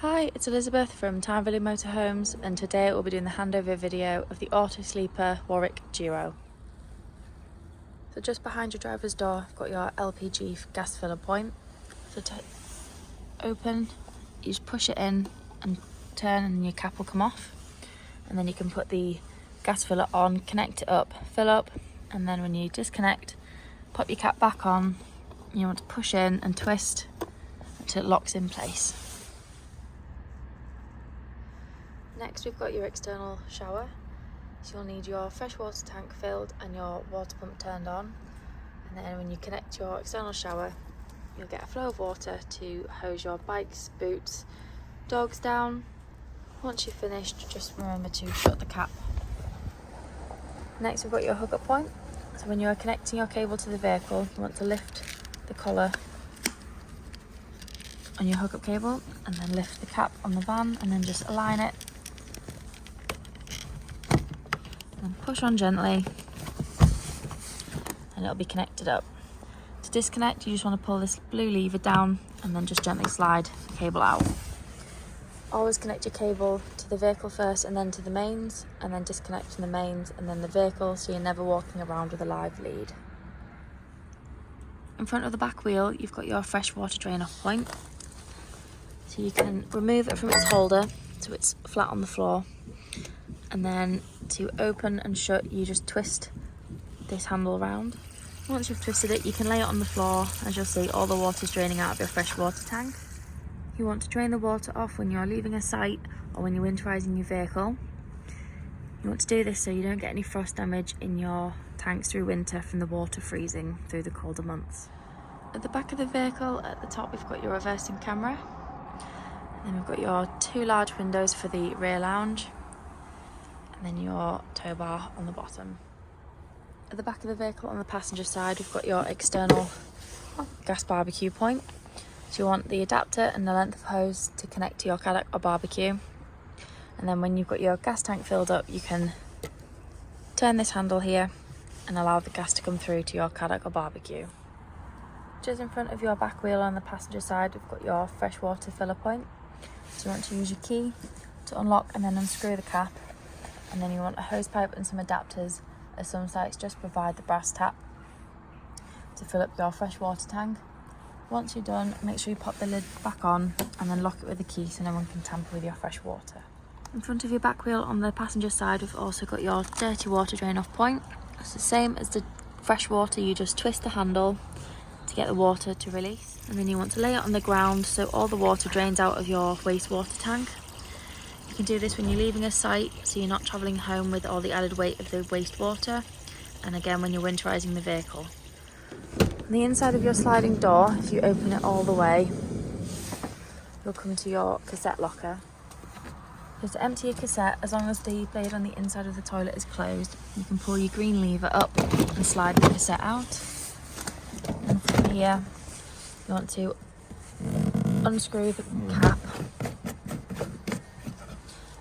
Hi, it's Elizabeth from Valley Motorhomes, and today we'll be doing the handover video of the Auto Sleeper Warwick Duo. So just behind your driver's door, you've got your LPG gas filler point. So to open, you just push it in and turn and your cap will come off. And then you can put the gas filler on, connect it up, fill up, and then when you disconnect, pop your cap back on. You want to push in and twist until it locks in place. Next, we've got your external shower. So you'll need your freshwater tank filled and your water pump turned on. And then when you connect your external shower, you'll get a flow of water to hose your bikes, boots, dogs down. Once you've finished, just remember to shut the cap. Next, we've got your hookup point. So when you're connecting your cable to the vehicle, you want to lift the collar on your hookup cable and then lift the cap on the van and then just align it. And push on gently and it'll be connected up. To disconnect, you just want to pull this blue lever down and then just gently slide the cable out. Always connect your cable to the vehicle first and then to the mains, and then disconnect from the mains and then the vehicle, so you're never walking around with a live lead. In front of the back wheel, you've got your freshwater drain off point. So you can remove it from its holder so it's flat on the floor. And then to open and shut, you just twist this handle around. Once you've twisted it, you can lay it on the floor. As you'll see, all the water's draining out of your freshwater tank. You want to drain the water off when you're leaving a site or when you're winterizing your vehicle. You want to do this so you don't get any frost damage in your tanks through winter from the water freezing through the colder months. At the back of the vehicle, at the top, we've got your reversing camera. And then we've got your two large windows for the rear lounge. And then your tow bar on the bottom. At the back of the vehicle on the passenger side, we've got your external gas barbecue point. So you want the adapter and the length of hose to connect to your paddock or barbecue. And then when you've got your gas tank filled up, you can turn this handle here and allow the gas to come through to your paddock or barbecue. Just in front of your back wheel on the passenger side, we've got your freshwater filler point. So you want to use your key to unlock and then unscrew the cap. And then you want a hose pipe and some adapters, as some sites just provide the brass tap to fill up your freshwater tank. Once you're done, make sure you pop the lid back on and then lock it with a key so no one can tamper with your fresh water. In front of your back wheel on the passenger side, we've also got your dirty water drain off point. It's the same as the fresh water, you just twist the handle to get the water to release. And then you want to lay it on the ground so all the water drains out of your wastewater tank. You can do this when you're leaving a site, so you're not travelling home with all the added weight of the wastewater, and again when you're winterising the vehicle. On the inside of your sliding door, if you open it all the way, you'll come to your cassette locker. Just to empty your cassette, as long as the blade on the inside of the toilet is closed, you can pull your green lever up and slide the cassette out. And from here, you want to unscrew the cap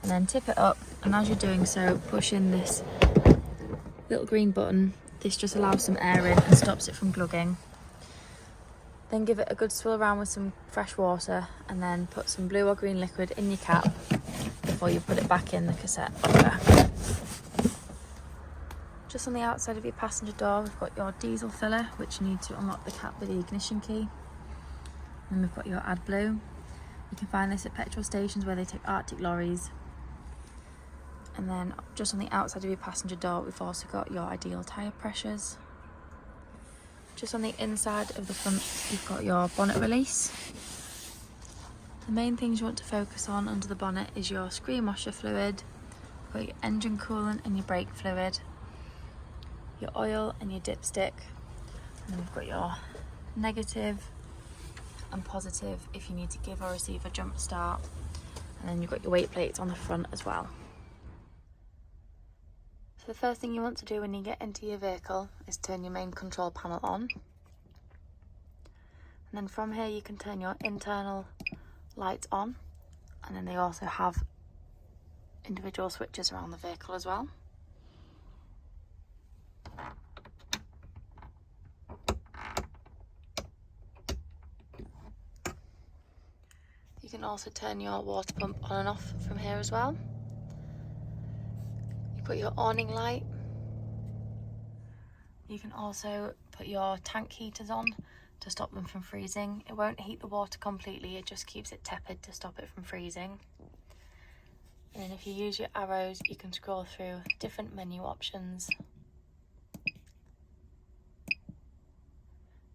and then tip it up, and as you're doing so, push in this little green button. This just allows some air in and stops it from glugging. Then give it a good swirl around with some fresh water and then put some blue or green liquid in your cap before you put it back in the cassette locker. Just on the outside of your passenger door, we've got your diesel filler, which you need to unlock the cap with the ignition key. And we've got your AdBlue. You can find this at petrol stations where they take Arctic lorries. And then just on the outside of your passenger door, we've also got your ideal tyre pressures. Just on the inside of the front, you've got your bonnet release. The main things you want to focus on under the bonnet is your screen washer fluid, you've got your engine coolant and your brake fluid, your oil and your dipstick, and then we've got your negative and positive if you need to give or receive a jump start, and then you've got your weight plates on the front as well. So the first thing you want to do when you get into your vehicle is turn your main control panel on. And then from here you can turn your internal lights on, and then they also have individual switches around the vehicle as well. You can also turn your water pump on and off from here as well. You've got your awning light. You can also put your tank heaters on to stop them from freezing. It won't heat the water completely, it just keeps it tepid to stop it from freezing. And then if you use your arrows, you can scroll through different menu options.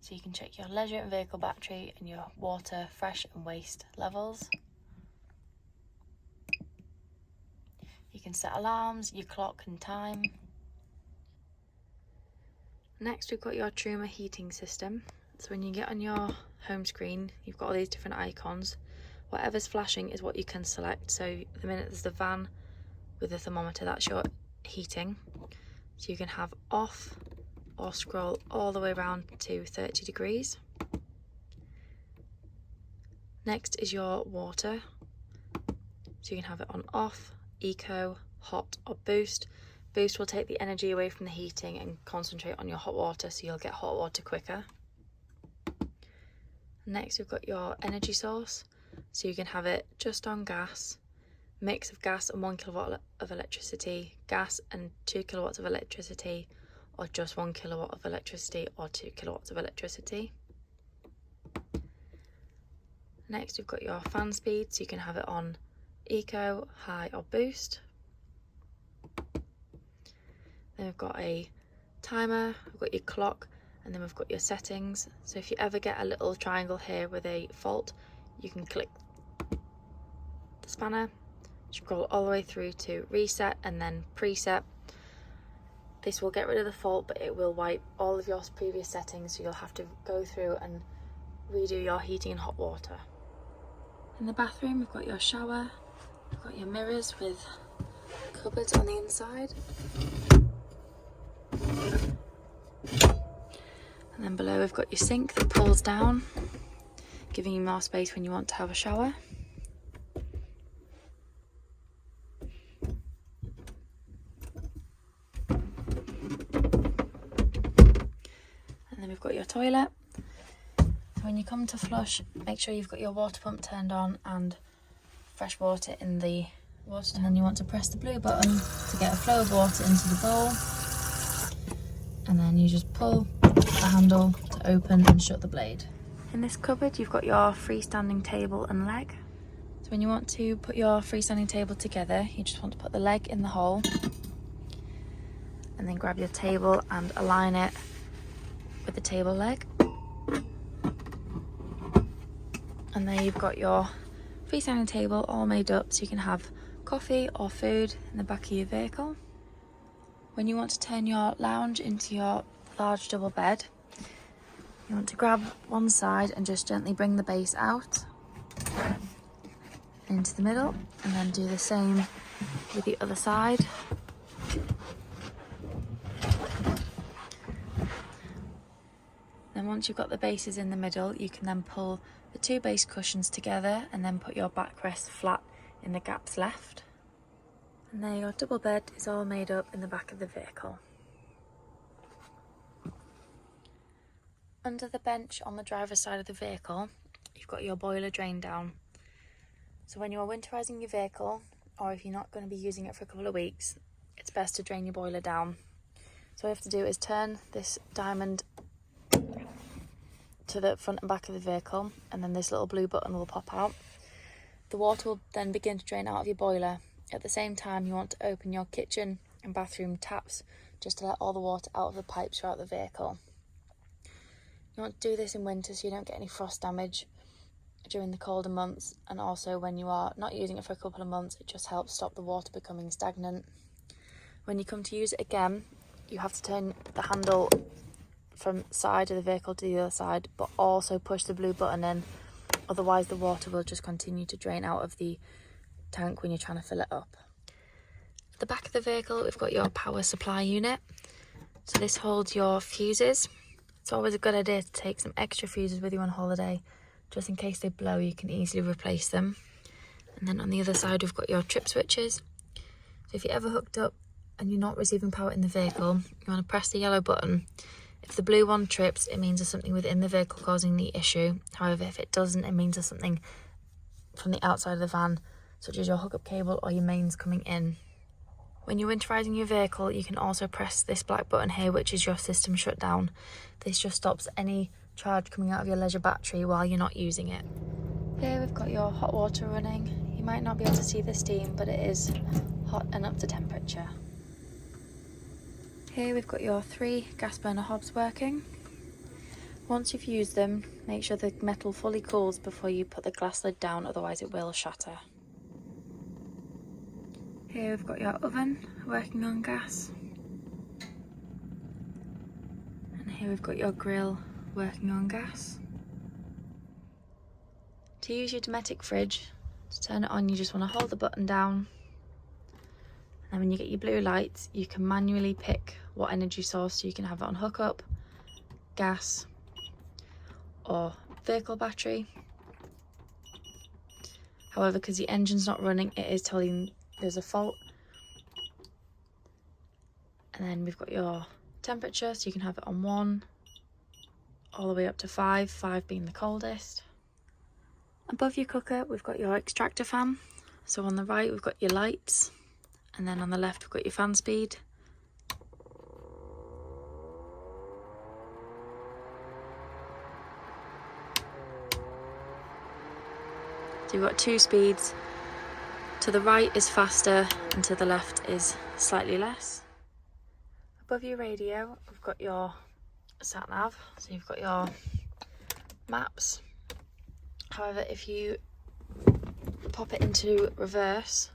So you can check your leisure and vehicle battery and your water, fresh and waste levels. You can set alarms, your clock and time. Next we've got your Truma heating system. So when you get on your home screen, you've got all these different icons. Whatever's flashing is what you can select. So at the minute there's the van with the thermometer, that's your heating. So you can have off or scroll all the way around to 30 degrees. Next is your water. So you can have it on off, eco, hot or boost. Boost will take the energy away from the heating and concentrate on your hot water, so you'll get hot water quicker. Next we've got your energy source. So you can have it just on gas, mix of gas and 1 kilowatt of electricity, gas and 2 kilowatts of electricity, or just 1 kilowatt of electricity or 2 kilowatts of electricity. Next we've got your fan speed, so you can have it on eco, high or boost. Then we've got a timer, we've got your clock, and then we've got your settings. So if you ever get a little triangle here with a fault, you can click the spanner, scroll all the way through to reset and then preset. This will get rid of the fault, but it will wipe all of your previous settings, so you'll have to go through and redo your heating and hot water. In the bathroom we've got your shower, we've got your mirrors with cupboards on the inside. And then below we've got your sink that pulls down, giving you more space when you want to have a shower. And then we've got your toilet. So when you come to flush, make sure you've got your water pump turned on and fresh water in the water. And then you want to press the blue button to get a flow of water into the bowl. And then you just pull the handle to open and shut the blade. In this cupboard you've got your freestanding table and leg. So when you want to put your freestanding table together, you just want to put the leg in the hole and then grab your table and align it with the table leg. And there you've got your freestanding table all made up, so you can have coffee or food in the back of your vehicle. When you want to turn your lounge into your large double bed, you want to grab one side and just gently bring the base out into the middle, and then do the same with the other side. Then once you've got the bases in the middle, you can then pull the two base cushions together and then put your backrest flat in the gaps left. And there your double bed is all made up in the back of the vehicle. Under the bench on the driver's side of the vehicle, you've got your boiler drain down. So when you're winterising your vehicle, or if you're not going to be using it for a couple of weeks, it's best to drain your boiler down. So all you have to do is turn this diamond to the front and back of the vehicle, and then this little blue button will pop out. The water will then begin to drain out of your boiler. At the same time, you want to open your kitchen and bathroom taps just to let all the water out of the pipes throughout the vehicle. You want to do this in winter so you don't get any frost damage during the colder months, and also when you are not using it for a couple of months, it just helps stop the water becoming stagnant. When you come to use it again, you have to turn the handle from side of the vehicle to the other side, but also push the blue button in, otherwise the water will just continue to drain out of the tank when you're trying to fill it up. At the back of the vehicle we've got your power supply unit. So this holds your fuses. It's always a good idea to take some extra fuses with you on holiday, just in case they blow you can easily replace them. And then on the other side we've got your trip switches. So if you're ever hooked up and you're not receiving power in the vehicle, you want to press the yellow button. If the blue one trips, it means there's something within the vehicle causing the issue. However, if it doesn't, it means there's something from the outside of the van, such as your hookup cable or your mains coming in. When you're winterizing your vehicle, you can also press this black button here, which is your system shutdown. This just stops any charge coming out of your leisure battery while you're not using it. Here we've got your hot water running. You might not be able to see the steam, but it is hot and up to temperature. Here we've got your 3 gas burner hobs working. Once you've used them, make sure the metal fully cools before you put the glass lid down, otherwise it will shatter. Here we've got your oven working on gas. And here we've got your grill working on gas. To use your Dometic fridge, to turn it on you just want to hold the button down. And then when you get your blue lights, you can manually pick what energy source, so you can have it on hookup, gas, or vehicle battery. However, because the engine's not running, it is telling there's a fault. And then we've got your temperature, so you can have it on 1 all the way up to 5, 5 being the coldest. Above your cooker we've got your extractor fan. So on the right we've got your lights, and then on the left we've got your fan speed. So you've got 2 speeds. To the right is faster and to the left is slightly less. Above your radio we've got your sat nav, so you've got your maps. However, if you pop it into reverse,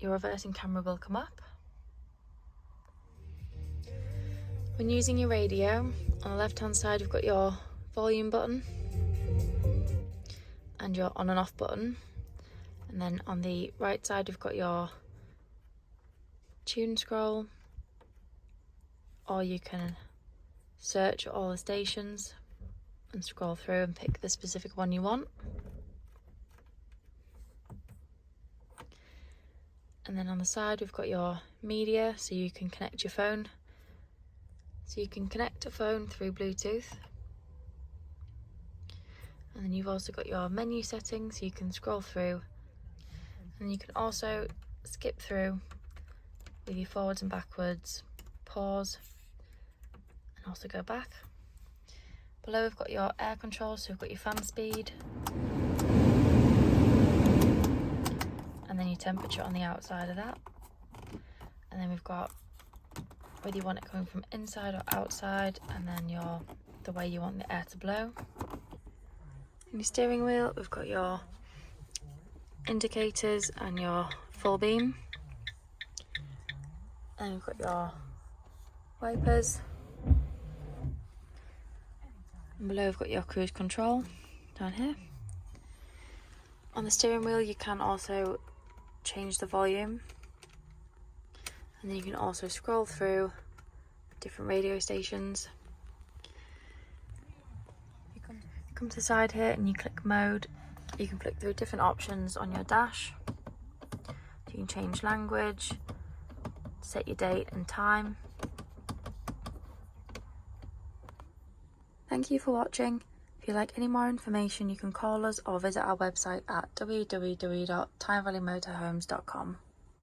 your reversing camera will come up. When using your radio, on the left hand side we've got your volume button and your on and off button, and then on the right side we've got your tune scroll, or you can search all the stations and scroll through and pick the specific one you want. And then on the side we've got your media, so you can connect your phone. So you can connect a phone through Bluetooth. And then you've also got your menu settings, so you can scroll through. And you can also skip through with your forwards and backwards, pause, and also go back. Below we've got your air control, so we've got your fan speed, and then your temperature on the outside of that. And then we've got whether you want it coming from inside or outside, and then the way you want the air to blow. On your steering wheel we've got your indicators and your full beam, and we've got your wipers, and below we've got your cruise control down here. On the steering wheel you can also change the volume, and then you can also scroll through different radio stations. You come to the side here and you click mode. You can flick through different options on your dash. You can change language, set your date and time. Thank you for watching. If you'd like any more information, you can call us or visit our website at www.tynemvalleymotorhomes.com.